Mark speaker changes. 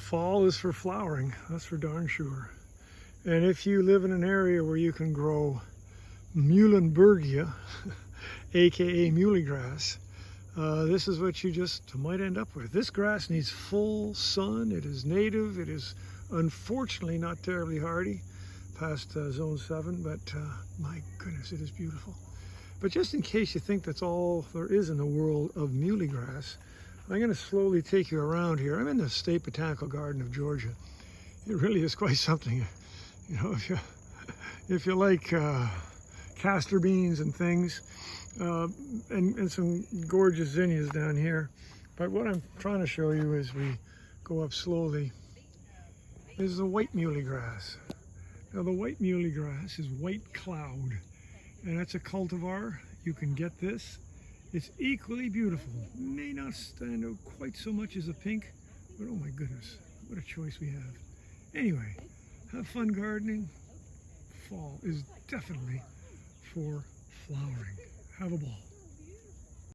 Speaker 1: fall is for flowering, that's for darn sure. And if you live in an area where you can grow Muhlenbergia, aka Muhley grass, this is what you just might end up with. This grass needs full sun. It is native. It is unfortunately not terribly hardy past zone 7, but my goodness, it is beautiful. But just in case you think that's all there is in the world of Muhley grass, I'm going to slowly take you around here. I'm in the State Botanical Garden of Georgia. It really is quite something. You know, if you like castor beans and things, and some gorgeous zinnias down here. But what I'm trying to show you as we go up slowly is the white Muhley grass. Now the white Muhley grass is white cloud, and that's a cultivar. You can get this. It's equally beautiful. May not stand out quite so much as a pink, but oh my goodness, what a choice we have. Anyway, have fun gardening. Fall is definitely for flowering. Have a ball.